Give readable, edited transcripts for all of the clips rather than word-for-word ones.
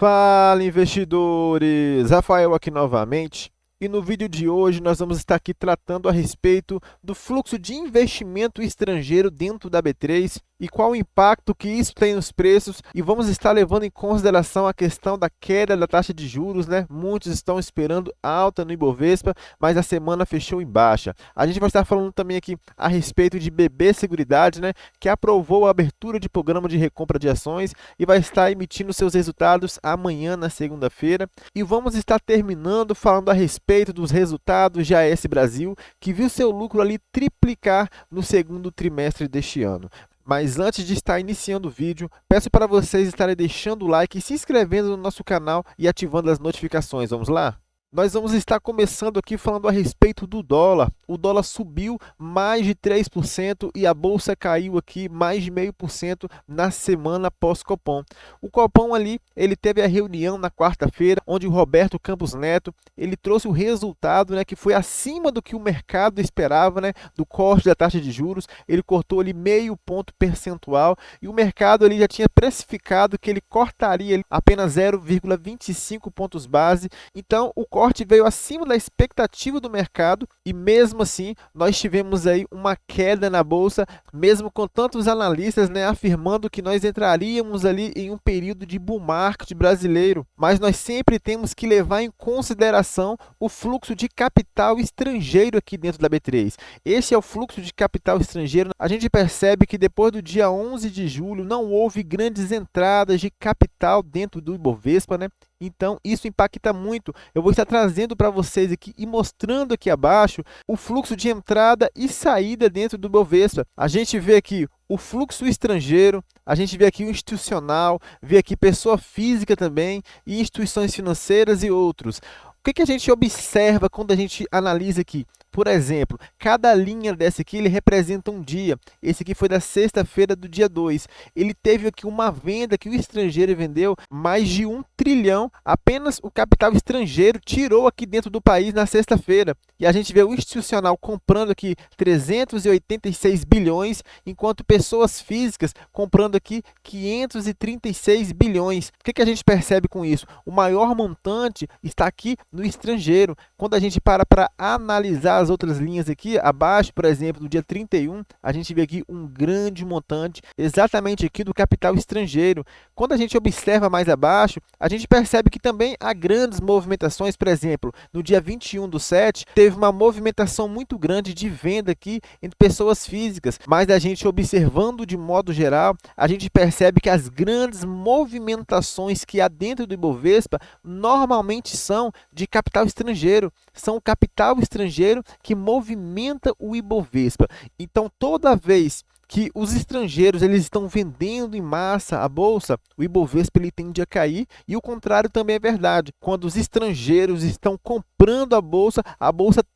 Fala, investidores! Rafael aqui novamente. E no vídeo de hoje nós vamos estar aqui tratando a respeito do fluxo de investimento estrangeiro dentro da B3 e qual o impacto que isso tem nos preços, e vamos estar levando em consideração a questão da queda da taxa de juros, né? Muitos estão esperando alta no Ibovespa, mas a semana fechou em baixa. A gente vai estar falando também aqui a respeito de BB Seguridade, né? Que aprovou a abertura de programa de recompra de ações e vai estar emitindo seus resultados amanhã, na segunda-feira. E vamos estar terminando falando a respeito dos resultados de AS Brasil, que viu seu lucro ali triplicar no segundo trimestre deste ano. Mas antes de estar iniciando o vídeo, peço para vocês estarem deixando o like e se inscrevendo no nosso canal e ativando as notificações. Vamos lá? Nós vamos estar começando aqui falando a respeito do dólar. O dólar subiu mais de 3% e a bolsa caiu aqui mais de 0,5% na semana pós-Copom. O Copom ali, ele teve a reunião na quarta-feira, onde o Roberto Campos Neto, ele trouxe o resultado, né, que foi acima do que o mercado esperava, né, do corte da taxa de juros. Ele cortou ali 0,5 ponto percentual e o mercado ali já tinha precificado que ele cortaria ali apenas 0,25 pontos base. Então, o corte veio acima da expectativa do mercado e mesmo assim nós tivemos aí uma queda na bolsa, mesmo com tantos analistas, né, afirmando que nós entraríamos ali em um período de bull market brasileiro. Mas nós sempre temos que levar em consideração o fluxo de capital estrangeiro aqui dentro da B3. Esse é o fluxo de capital estrangeiro. A gente percebe que depois do dia 11 de julho não houve grandes entradas de capital dentro do Ibovespa, né? Então, isso impacta muito. Eu vou estar trazendo para vocês aqui e mostrando aqui abaixo o fluxo de entrada e saída dentro do Ibovespa. A gente vê aqui o fluxo estrangeiro, a gente vê aqui o institucional, vê aqui pessoa física também, e instituições financeiras e outros. O que a gente observa quando a gente analisa aqui? Por exemplo, cada linha dessa aqui ele representa um dia. Esse aqui foi da sexta-feira do dia 2. Ele teve aqui uma venda que o estrangeiro vendeu mais de 1 trilhão. Apenas o capital estrangeiro tirou aqui dentro do país na sexta-feira. E a gente vê o institucional comprando aqui 386 bilhões, enquanto pessoas físicas comprando aqui 536 bilhões. O que a gente percebe com isso? O maior montante está aqui no estrangeiro. Quando a gente para analisar as outras linhas aqui abaixo, por exemplo, do dia 31, a gente vê aqui um grande montante exatamente aqui do capital estrangeiro. Quando a gente observa mais abaixo, a gente percebe que também há grandes movimentações. Por exemplo, no dia 21/7, teve uma movimentação muito grande de venda aqui entre pessoas físicas, mas a gente observando de modo geral, a gente percebe que as grandes movimentações que há dentro do Ibovespa normalmente são de capital estrangeiro, são o capital estrangeiro que movimenta o Ibovespa. Então, toda vez que os estrangeiros eles estão vendendo em massa a bolsa, o Ibovespa ele tende a cair, e o contrário também é verdade. Quando os estrangeiros estão comprando a bolsa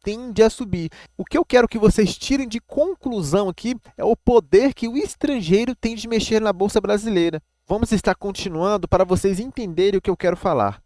tende a subir. O que eu quero que vocês tirem de conclusão aqui é o poder que o estrangeiro tem de mexer na bolsa brasileira. Vamos estar continuando para vocês entenderem o que eu quero falar.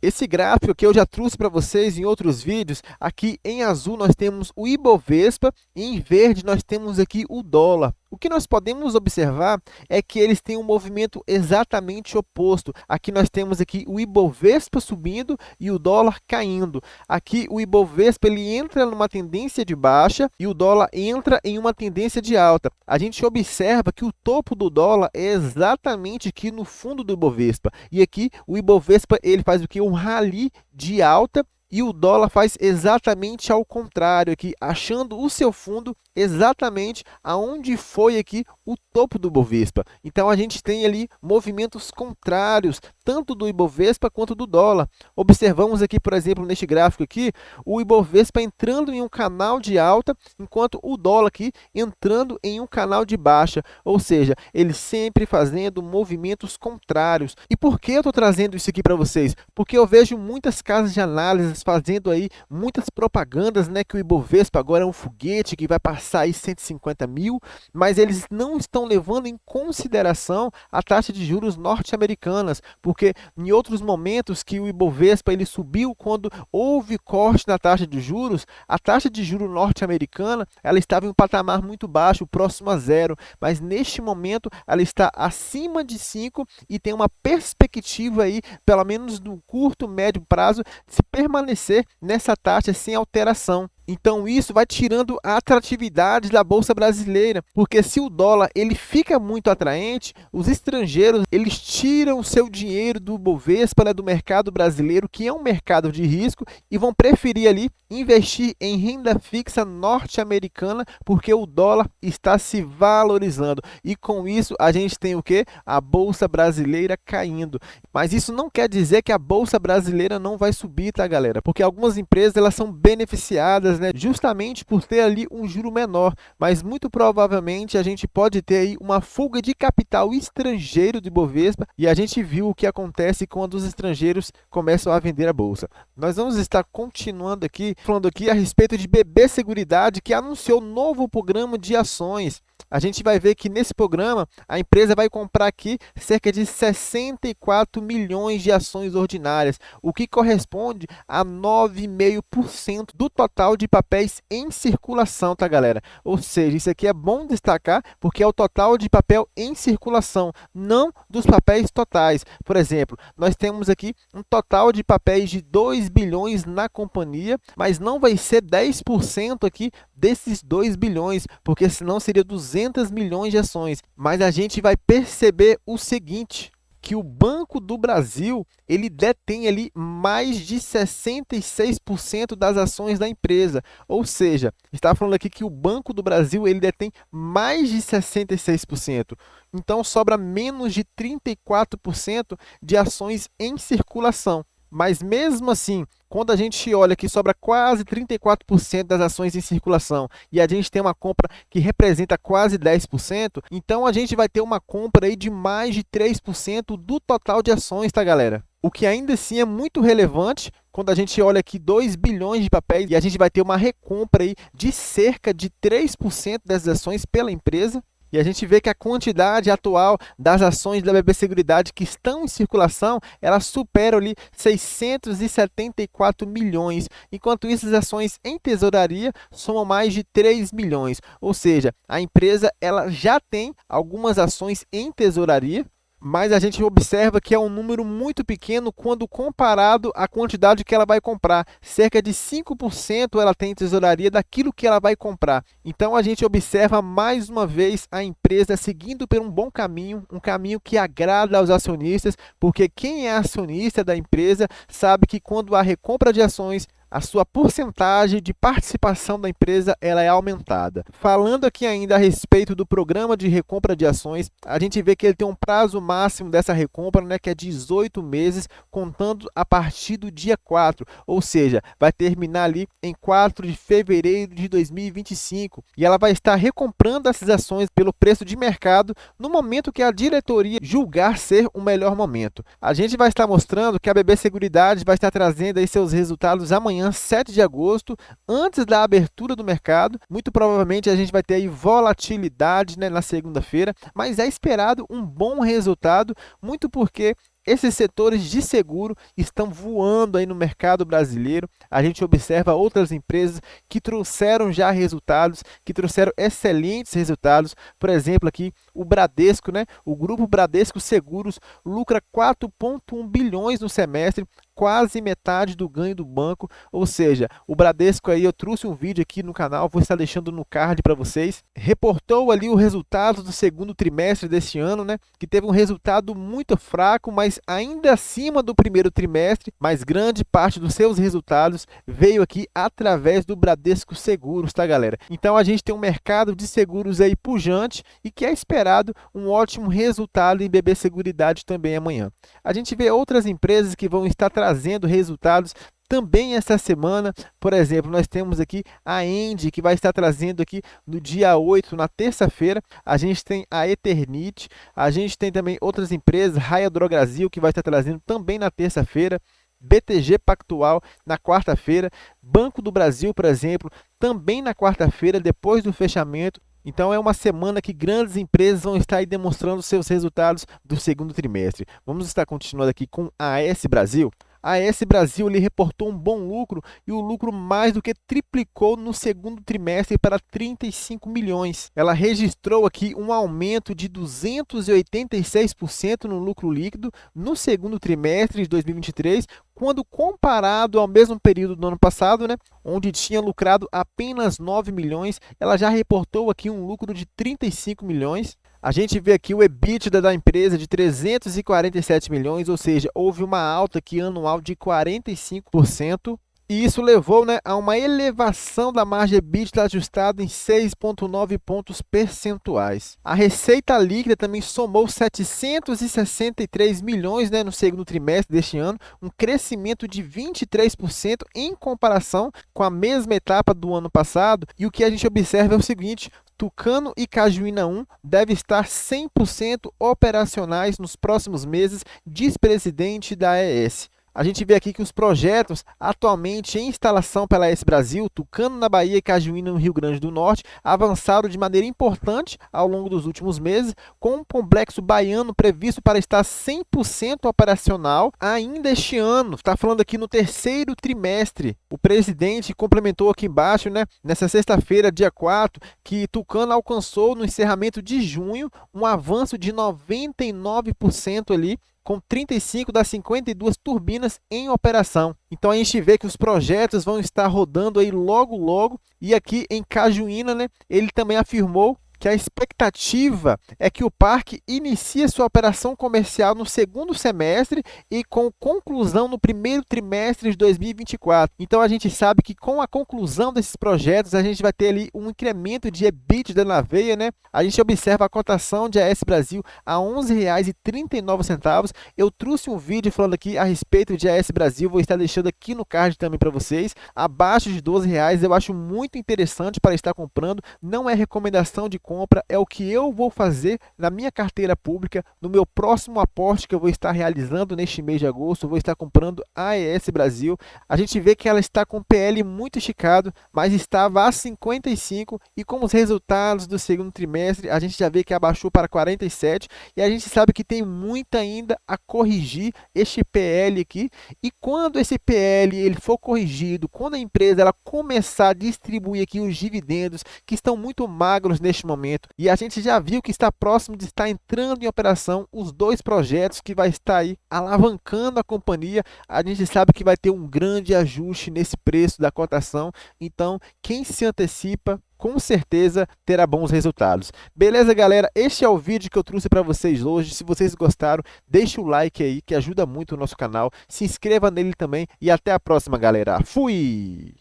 Esse gráfico que eu já trouxe para vocês em outros vídeos, aqui em azul nós temos o Ibovespa e em verde nós temos aqui o dólar. O que nós podemos observar é que eles têm um movimento exatamente oposto. Aqui nós temos aqui o Ibovespa subindo e o dólar caindo. Aqui o Ibovespa ele entra numa tendência de baixa e o dólar entra em uma tendência de alta. A gente observa que o topo do dólar é exatamente aqui no fundo do Ibovespa. E aqui o Ibovespa ele faz o que? Um rally de alta. E o dólar faz exatamente ao contrário aqui, achando o seu fundo exatamente aonde foi aqui o topo do Ibovespa. Então a gente tem ali movimentos contrários, tanto do Ibovespa quanto do dólar. Observamos aqui, por exemplo, neste gráfico aqui, o Ibovespa entrando em um canal de alta, enquanto o dólar aqui entrando em um canal de baixa. Ou seja, ele sempre fazendo movimentos contrários. E por que eu estou trazendo isso aqui para vocês? Porque eu vejo muitas casas de análise empresas fazendo aí muitas propagandas, né, que o Ibovespa agora é um foguete que vai passar aí 150 mil, mas eles não estão levando em consideração a taxa de juros norte-americanas, porque em outros momentos que o Ibovespa ele subiu quando houve corte na taxa de juros, a taxa de juros norte-americana ela estava em um patamar muito baixo, próximo a zero, mas neste momento ela está acima de 5 e tem uma perspectiva aí, pelo menos no curto, médio prazo, de se permanecer nessa taxa sem alteração. Então isso vai tirando a atratividade da bolsa brasileira, porque se o dólar ele fica muito atraente, os estrangeiros eles tiram o seu dinheiro do Bovespa, né, do mercado brasileiro, que é um mercado de risco, e vão preferir ali investir em renda fixa norte-americana, porque o dólar está se valorizando. E com isso a gente tem o quê? A bolsa brasileira caindo. Mas isso não quer dizer que a bolsa brasileira não vai subir, tá, galera? Porque algumas empresas elas são beneficiadas, né, justamente por ter ali um juro menor, mas muito provavelmente a gente pode ter aí uma fuga de capital estrangeiro de Bovespa, e a gente viu o que acontece quando os estrangeiros começam a vender a bolsa. Nós vamos estar continuando aqui, falando aqui a respeito de BB Seguridade, que anunciou um novo programa de ações. A gente vai ver que nesse programa a empresa vai comprar aqui cerca de 64 milhões de ações ordinárias, o que corresponde a 9,5% do total de papéis em circulação, tá, galera? Ou seja, isso aqui é bom destacar porque é o total de papel em circulação, não dos papéis totais. Por exemplo, nós temos aqui um total de papéis de 2 bilhões na companhia, mas não vai ser 10% aqui desses 2 bilhões, porque senão seria 200 milhões de ações. Mas a gente vai perceber o seguinte, que o Banco do Brasil ele detém ali mais de 66% das ações da empresa. Ou seja, está falando aqui que o Banco do Brasil ele detém mais de 66%. Então sobra menos de 34% de ações em circulação. Mas mesmo assim, quando a gente olha que sobra quase 34% das ações em circulação e a gente tem uma compra que representa quase 10%, então a gente vai ter uma compra aí de mais de 3% do total de ações, tá, galera? O que ainda assim é muito relevante quando a gente olha aqui 2 bilhões de papéis e a gente vai ter uma recompra aí de cerca de 3% das ações pela empresa. E a gente vê que a quantidade atual das ações da BB Seguridade que estão em circulação, elas superam ali 674 milhões. Enquanto isso, as ações em tesouraria somam mais de 3 milhões. Ou seja, a empresa ela já tem algumas ações em tesouraria, mas a gente observa que é um número muito pequeno quando comparado à quantidade que ela vai comprar. Cerca de 5% ela tem em tesouraria daquilo que ela vai comprar. Então a gente observa mais uma vez a empresa seguindo por um bom caminho, um caminho que agrada aos acionistas, porque quem é acionista da empresa sabe que quando há recompra de ações, a sua porcentagem de participação da empresa ela é aumentada. Falando aqui ainda a respeito do programa de recompra de ações, a gente vê que ele tem um prazo máximo dessa recompra, né, que é 18 meses, contando a partir do dia 4, ou seja, vai terminar ali em 4 de fevereiro de 2025, e ela vai estar recomprando essas ações pelo preço de mercado no momento que a diretoria julgar ser o melhor momento. A gente vai estar mostrando que a BB Seguridade vai estar trazendo aí seus resultados amanhã, 7 de agosto, antes da abertura do mercado. Muito provavelmente a gente vai ter aí volatilidade, né, na segunda-feira, mas é esperado um bom resultado, muito porque esses setores de seguro estão voando aí no mercado brasileiro. A gente observa outras empresas que trouxeram já resultados, que trouxeram excelentes resultados. Por exemplo, aqui o Bradesco, né? O grupo Bradesco Seguros lucra 4,1 bilhões no semestre, quase metade do ganho do banco. Ou seja, o Bradesco aí, eu trouxe um vídeo aqui no canal, vou estar deixando no card para vocês, reportou ali o resultado do segundo trimestre deste ano, né? Que teve um resultado muito fraco, mas ainda acima do primeiro trimestre, mas grande parte dos seus resultados veio aqui através do Bradesco Seguros, tá, galera? Então a gente tem um mercado de seguros aí pujante e que é esperado um ótimo resultado em BB Seguridade também amanhã. A gente vê outras empresas que vão estar trazendo resultados também essa semana. Por exemplo, nós temos aqui a Engie, que vai estar trazendo aqui no dia 8, na terça-feira. A gente tem a Eternit, a gente tem também outras empresas, Raia Drogasil, que vai estar trazendo também na terça-feira. BTG Pactual na quarta-feira, Banco do Brasil, por exemplo, também na quarta-feira, depois do fechamento. Então, é uma semana que grandes empresas vão estar aí demonstrando seus resultados do segundo trimestre. Vamos estar continuando aqui com a AS Brasil. A AS Brasil ele reportou um bom lucro e o lucro mais do que triplicou no segundo trimestre para 35 milhões. Ela registrou aqui um aumento de 286% no lucro líquido no segundo trimestre de 2023, quando comparado ao mesmo período do ano passado, onde tinha lucrado apenas 9 milhões, ela já reportou aqui um lucro de 35 milhões. A gente vê aqui o EBITDA da empresa de 347 milhões, ou seja, houve uma alta aqui anual de 45%. E isso levou a uma elevação da margem EBITDA ajustada em 6,9 pontos percentuais. A receita líquida também somou 763 milhões no segundo trimestre deste ano, um crescimento de 23% em comparação com a mesma etapa do ano passado. E o que a gente observa é o seguinte: Tucano e Cajuína 1 devem estar 100% operacionais nos próximos meses, diz presidente da AES. A gente vê aqui que os projetos atualmente em instalação pela AES Brasil, Tucano na Bahia e Cajuína no Rio Grande do Norte, avançaram de maneira importante ao longo dos últimos meses, com um complexo baiano previsto para estar 100% operacional ainda este ano. Está falando aqui no terceiro trimestre. O presidente complementou aqui embaixo, nessa sexta-feira, dia 4, que Tucano alcançou no encerramento de junho um avanço de 99% ali, com 35 das 52 turbinas em operação. Então a gente vê que os projetos vão estar rodando aí logo logo. E aqui em Cajuína, ele também afirmou que a expectativa é que o parque inicie sua operação comercial no segundo semestre e com conclusão no primeiro trimestre de 2024. Então, a gente sabe que com a conclusão desses projetos, a gente vai ter ali um incremento de EBITDA na veia, A gente observa a cotação de AES Brasil a R$ 11,39. Eu trouxe um vídeo falando aqui a respeito de AES Brasil, vou estar deixando aqui no card também para vocês. Abaixo de R$ 12, eu acho muito interessante para estar comprando. Não é recomendação de compra, é o que eu vou fazer na minha carteira pública, no meu próximo aporte que eu vou estar realizando neste mês de agosto. Eu vou estar comprando a AES Brasil. A gente vê que ela está com PL muito esticado, mas estava a 55, e com os resultados do segundo trimestre, a gente já vê que abaixou para 47, e a gente sabe que tem muito ainda a corrigir este PL aqui. E quando esse PL ele for corrigido, quando a empresa ela começar a distribuir aqui os dividendos, que estão muito magros neste momento, e a gente já viu que está próximo de estar entrando em operação os dois projetos que vai estar aí alavancando a companhia, a gente sabe que vai ter um grande ajuste nesse preço da cotação. Então, quem se antecipa, com certeza terá bons resultados. Beleza, galera? Este é o vídeo que eu trouxe para vocês hoje. Se vocês gostaram, deixe o like aí, que ajuda muito o nosso canal. Se inscreva nele também e até a próxima, galera. Fui!